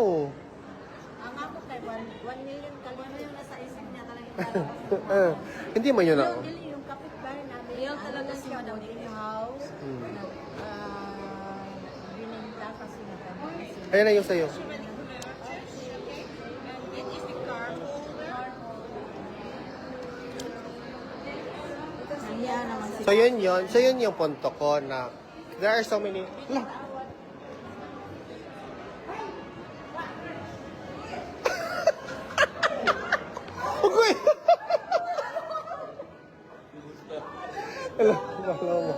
Ang ako kay 1 million kalima yung nasa isip niya talaga. Hindi man yun ako. Dili yung kapitbahay namin. Yung talaga si Madam Lily House. Bininta kasi nagkabisi. Ayan na yung sa'yo. So yun yung punto ko na there are so many. Okay. Hello mo.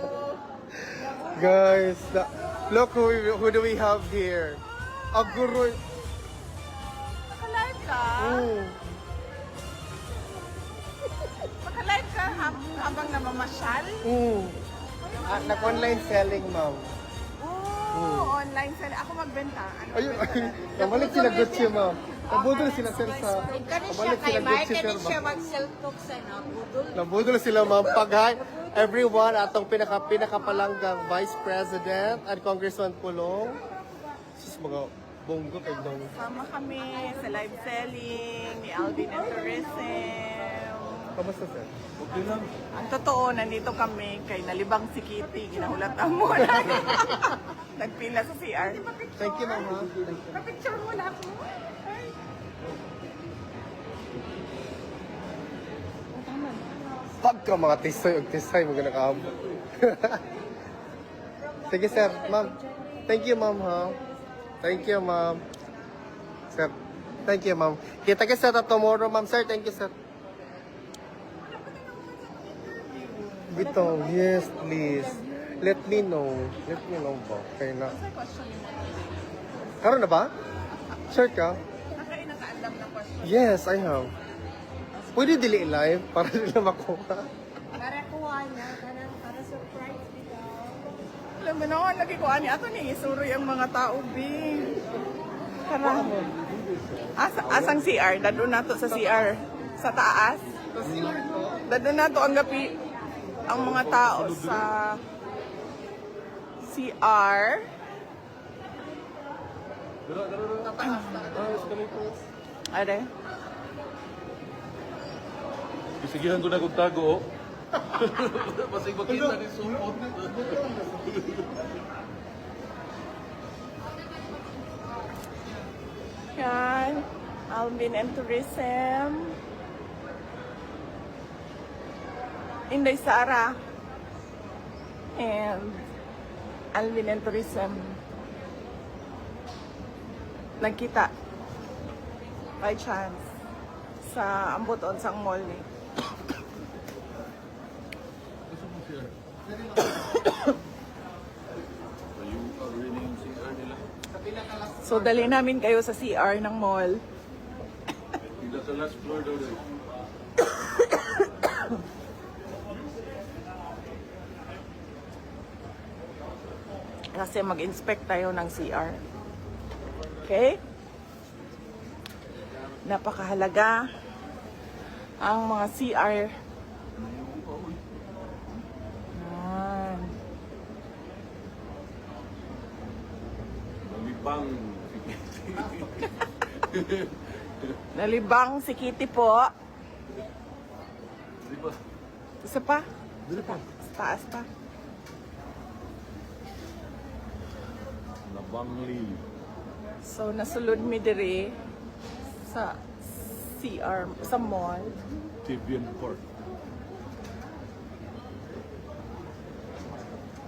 Guys, look who do we have here? Aguroy. Naka-live ka? Naka-live ka habang namamasyal? Nag-online selling, ma'am. Online selling. Ako magbenta. Ayun, nabalik sila Gucci, ma'am. Nabudol sila, sir, sa... Kani siya Nabalik kay sila Mark, Gucci, sir, kani siya ma'am. mag-self-talk sa nabudol. Nabudol sila, ma'am. Pag-hi, everyone, atong pinakapalanggang Vice President at Congressman Pulong. Sus, mga bonggo kay Dong. Sama kami sa live selling ni Alvin and Tourism. Kamusta, sir? Okay lang. Ang totoo, nandito kami kay Nalibang si Kitty. Ginahulatan mo na. Nagpila sa CR. Thank you, ma'am. ha? Napicture mo na ako. Pagka mga tisay, mga nakaamo. Sige, sir. Ma'am. Thank you, ma'am, ha? Thank you, ma'am. Sir, thank you, ma'am. Kita kita tomorrow, ma'am. Sir, thank you, sir. Bitong, yes, please. Let me know. Let me know po. Okay na. Karoon na ba? Sure ka? Nakain nakaalam na question. Yes, I have. Pwede dili live para nila makuha. Para kuha niya, para surprise dito. Alam mo naman, lagi ko ani. Ato ni isuroy ang mga tao, B. Tara. Asang CR? Dadun nato sa CR. Sa taas. Dadun nato ang gapi ang mga tao sa CR. Are? Isigihan ko na kung tago. Masig makita ni Sumot. Yan. Alvin and Tourism. Inday Sara. And Alvin and Tourism. Nagkita. By chance. Sa Amboton, sa mall ni. Gusto mo siya? Ayun, already yung CR nila. So, dali namin kayo sa CR ng mall. Sila sa last floor daw daw. Kasi mag-inspect tayo ng CR. Okay? Napakahalaga ang mga CR. Yan. Malibang. Nalibang si Kitty po. Di ba? Isa pa? Di ba? Sa taas pa. Nabangli. So, nasulod mi diri sa CR, sa mall. Tibian Court.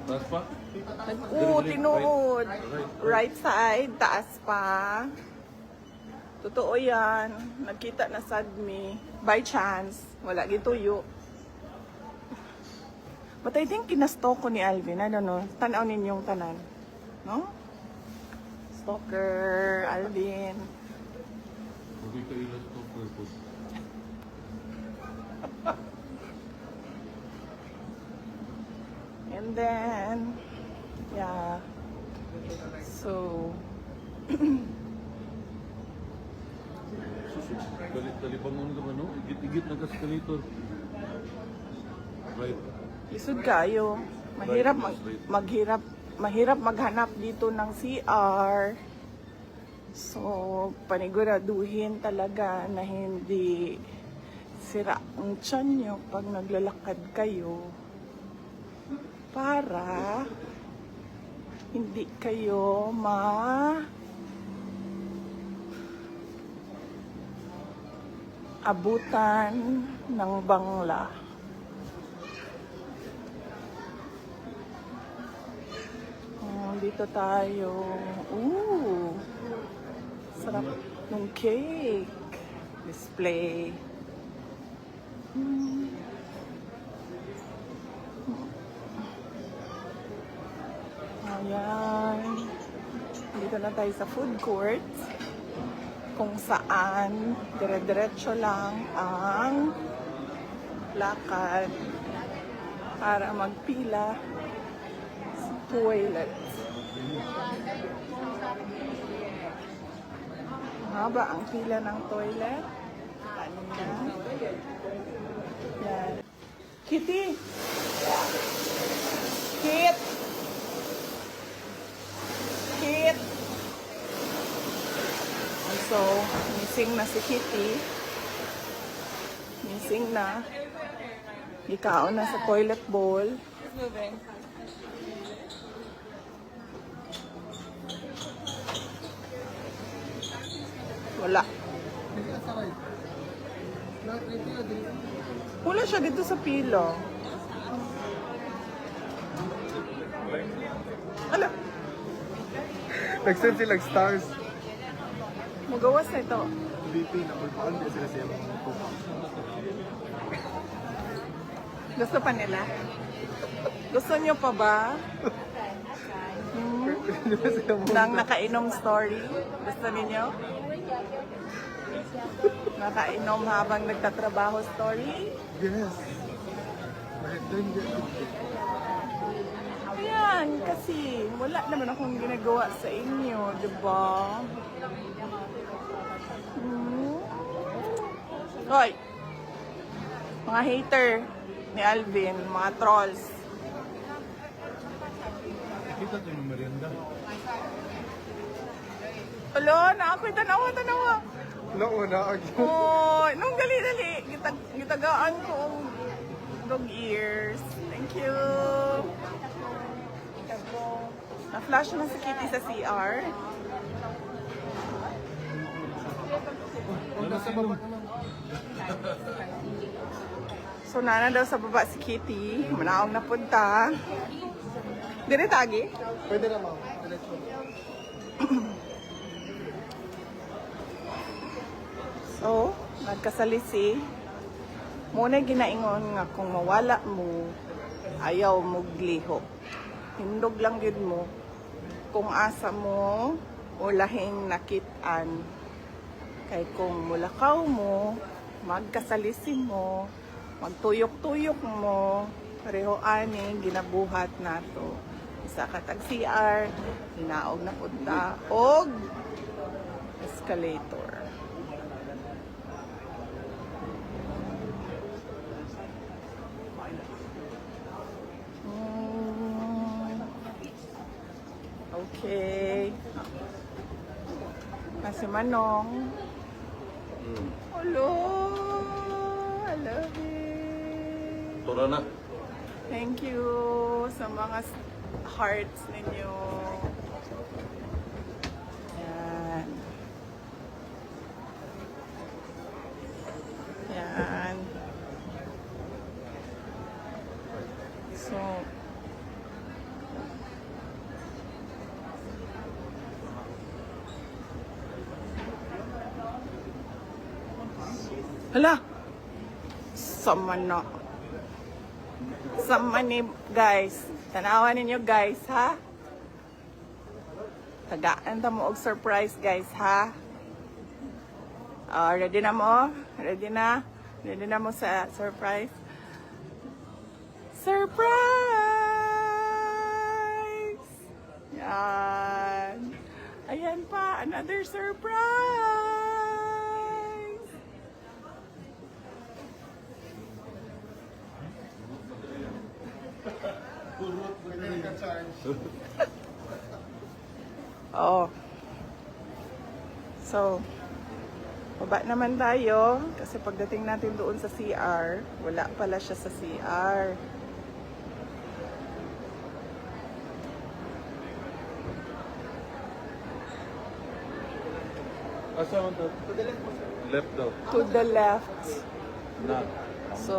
Taas pa? Tinuod. Right side, taas pa. Totoo yan. Nagkita na sad mi. By chance. Wala gituyo. But I think kinasto ko ni Alvin. I don't know. Tanaw ninyong tanan. No? Stalker, Alvin. Huwag ka ilan ito purpose. And then, yeah. So, Talipang mo naman, no? Igit-igit na ka-escalator. Right. lisod kayo. Mahirap maghanap dito ng CR. So, So, paniguraduhin talaga na hindi sira ang tiyan nyo pag naglalakad kayo para hindi kayo abutan ng bangla. Dito tayo. Ooh! Sarap ng cake. Display. Ayan. Dito na tayo sa food court. Kung saan dire-diretso lang ang lakad para magpila sa toilet. Haba ang pila ng toilet. Kanina. Yan. Kitty! Kit! Kit! So, missing na si Kitty. Missing na. Ikaw na sa toilet bowl. Wala. Wala siya dito sa pilo. Ala. Nag-send silang stars. Magawas na ito. VP, napagpaan din sila siya mga Gusto pa nila? Gusto nyo pa ba? Nang nakainom story? Gusto ninyo? Nakainom habang nagtatrabaho story? Yes. Ayan, kasi wala naman akong ginagawa sa inyo, diba? Hoy! Mga hater ni Alvin, mga trolls. Kita ito yung merienda. Alo, na ako'y tanawa. Nauna ako. Oh, nung dali-dali, gitagaan ko ang dog ears. Thank you. Na-flash na si Kitty sa CR. Nasa baba naman. So, nana daw sa baba si Kitty. Manaong napunta. Dire tagi? Pwede na, ma'am. Diretso. So, nagkasalisi. Muna ginaingon nga kung mawala mo, ayaw mo gliho. Hindog lang yun mo. Kung asa mo, ulahing nakitaan. Kay kung mulakaw mo, magkasalisi mo, magtuyok-tuyok mo, pareho ani, ginabuhat nato. Isa ka tag CR, hinaog na punta, og escalator. Okay. Kasi Manong. Hello. I love it. Tora na. Thank you sa mga hearts ninyo. Yan. Yan. So, hala! Sama na. Sama ni guys. Tanawan ninyo guys, ha? Tagaan ta mo og surprise guys, ha? Ready na mo? Ready na? Ready na mo sa surprise? Surprise! Yan. Ayan pa, another surprise! Oh. So, baba naman tayo kasi pagdating natin doon sa CR, wala pala siya sa CR. Asa man to? Left daw. To the left. Na. So,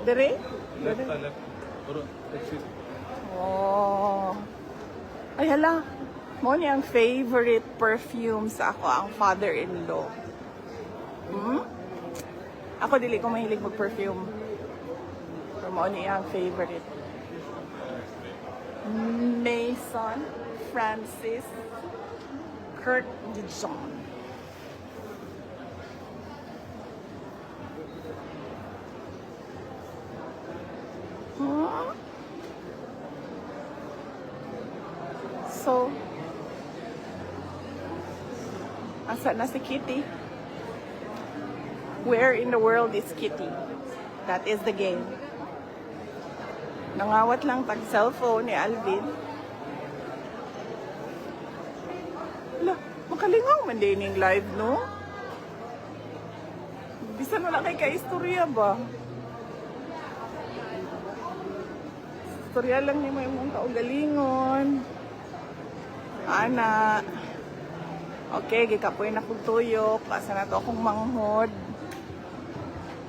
dire? Left ta left. Puro exit. Oh. Ay hala. Mo ni ang favorite perfume sa ako ang father-in-law. Ako dili ko mahilig mag-perfume. Pero mo ni ang favorite. Maison Francis Kurt Dijon. So, asa na si Kitty? Where in the world is Kitty? That is the game. Nangawat lang tag cellphone ni Alvin. Hala, makalingaw man din yung live, no? Bisan wala kay ka-istorya ba? Istorya lang niya may mong kaugalingon. Ana. Okay, gikapoy na kong tuyok. Asa na to akong manghod.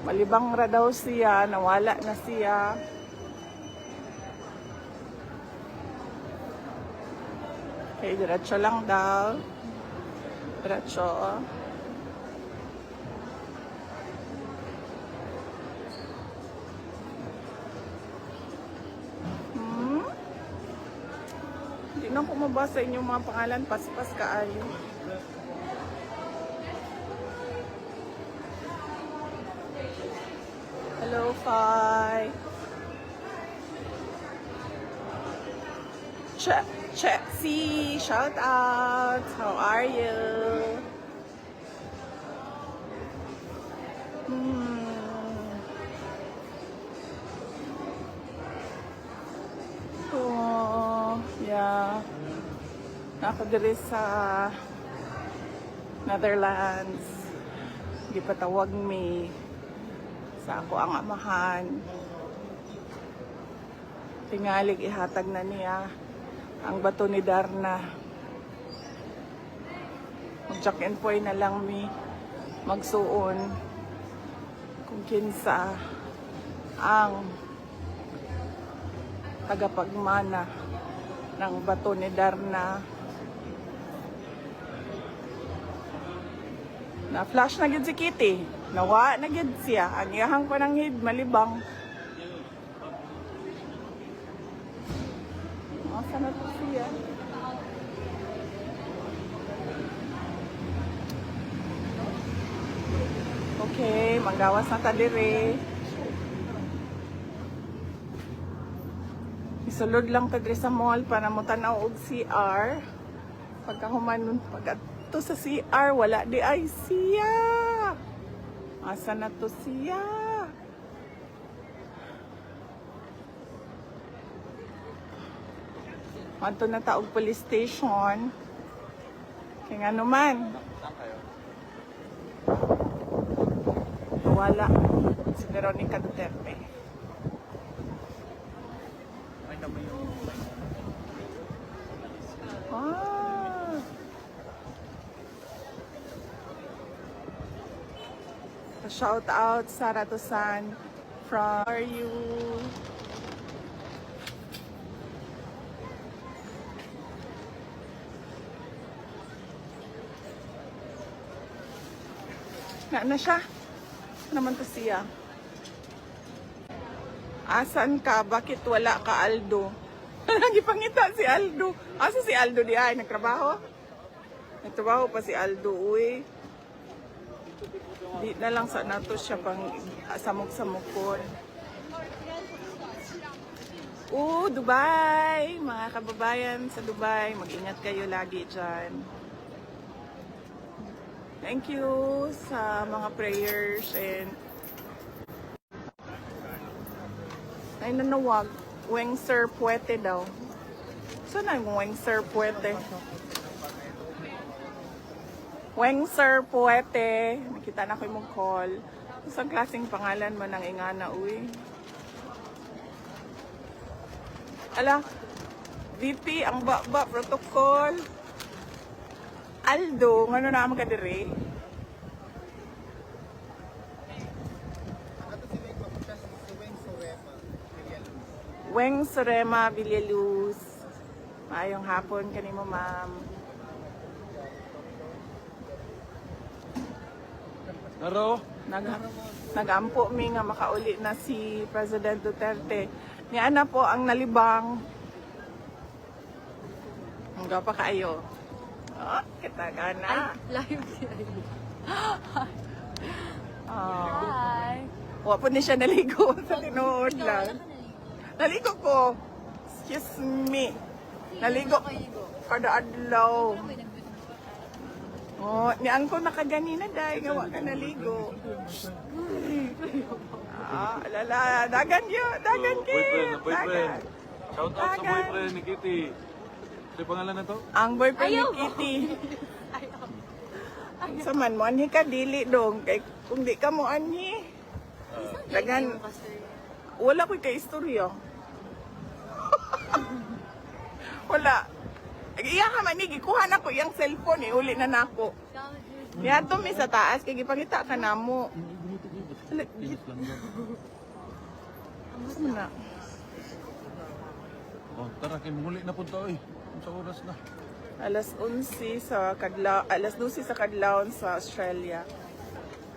Malibang ra daw siya. Nawala na siya. Okay, diretso lang daw. Diretso. Hindi na ko mabasa inyong mga pangalan. Paspas kaayo. Hello, Fi. Chetsy, shout out. How are you? Oh, yeah. Ako diri sa Netherlands. Gipatawag mi sa ako ang amahan. Tingalig ihatag na niya ang bato ni Darna. Mag-check-in point na lang mi magsuon kung kinsa ang tagapagmana ng bato ni Darna. Na-flash na gid si Kitty. Nawa na gid siya. Ang iyahang pananghid malibang. Asa na to siya? Okay, manggawas na ta dire. Isulod lang ta dire sa mall para mo tanaw og CR. Pagkahuman pag to sa CR wala di ay siya. Asa na to siya? Manto na taog police station. Kaya nga naman. Wala. Si Veronica Duterte. Ah. Shout out Sara Tosan from How are you? Na siya? Naman to siya. Asan ka? Bakit wala ka, Aldo? Nagipangita si Aldo. Asa si Aldo di ay? Nagtrabaho? Nagtrabaho pa si Aldo, uy. Di na lang sa nato siya pang samok-samokon. Dubai! Mga kababayan sa Dubai, mag-ingat kayo lagi dyan. Thank you sa mga prayers and ay nanawag. Weng Sir Puete daw. Saan ang Weng Sir Puete? Weng Sir Puete. Nakita na ko yung call. Isang klaseng pangalan mo ng ingana, uy. Ala, VP, ang baba, protocol. Aldo, ano naman ka dire? Weng Sorema Villaluz. Maayong hapon kanimo, ma'am. Naro? Nagampo mi nga makauli na si President Duterte. Niya na po ang nalibang. Hangga pa kayo. Oh, kita gana. Live siya. Oh. Hi. Wa po ni siya naligo sa tinuod lang. Naligo ko. Excuse me. Naligo. Kada adlaw. Oh, niang ko nakaganina dahil nga wa ka naligo. Alala, dagan yun, dagan Boyfriend, boyfriend. dagan. Shout out sa boyfriend ni Kitty. Ano pangalan na to? Ang boyfriend ni Kitty. Sa man mo, anhi ka, dili dong. Kay, kung di ka mo anhi, dagan, wala ko kay istorya. Wala. Iya ka man, gikuha na ko iyang cellphone, uli na nako. Niya to mi sa taas, kay gipangita ka na mo. Ano na? Oh, tara, kay muli na punta oy. Sa oras na. Alas 11 sa Kadlaw, alas 12 sa Kadlaw sa Australia.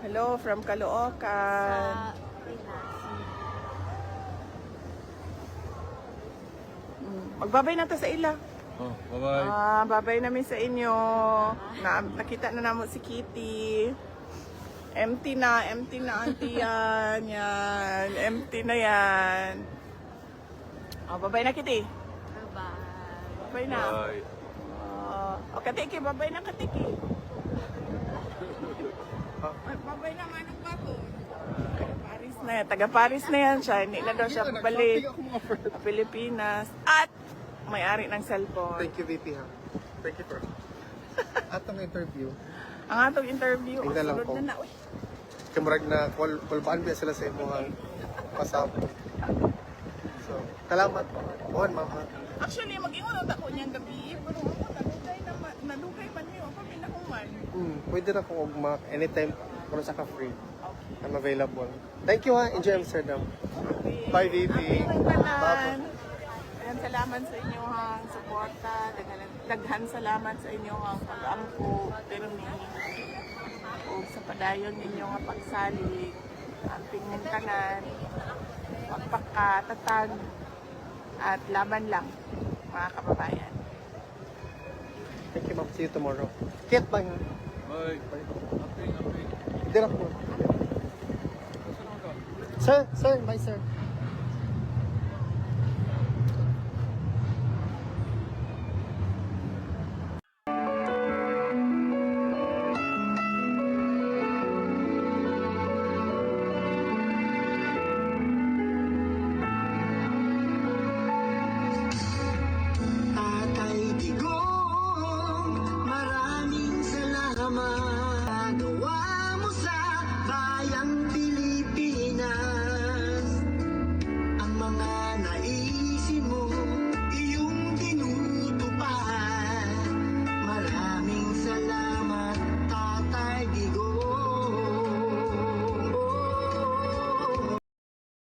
Hello from Caloocan. Magbabay na to sa ila. Oh, bye-bye. Babay namin sa inyo. Nakita na namin si Kitty. Empty na auntie yan. Yan. Empty na yan. Babay na Kitty. Bye-bye. Babay na. Bye. Katiki, babay na Katiki. Babay na manong bako. Paris na yan. Taga Paris na yan siya. Hindi na daw siya babalik sa Pilipinas. At may-ari ng cellphone. Thank you, VP, ha? Thank you, for atong interview. Ang atong interview, ang Tingnan lang sunod ko. na na. Uy, Kamurag na kulbaan biya sila sa imuhang pasabot. So, salamat. Buwan, mama. actually, mag-ingon ako niyang gabi. Pero ako, nalugay man niyo. Ako, pinakuman. Pwede na kung ugma anytime kung sa ka free. I'm available. Thank you, ha? Enjoy Amsterdam. Bye, VP. Bye. Ayan, salamat sa inyong suporta. Daghan salamat sa inyong pag-ampo. Pirmi. O sa padayon ninyong pagsalig. Ang pingmuntanan. Pagpakatatag. At laban lang, mga kababayan. Thank you, ma'am. See you tomorrow. Kit, bye, ha? Bye. Happy. Direct mo. Sir, bye, sir.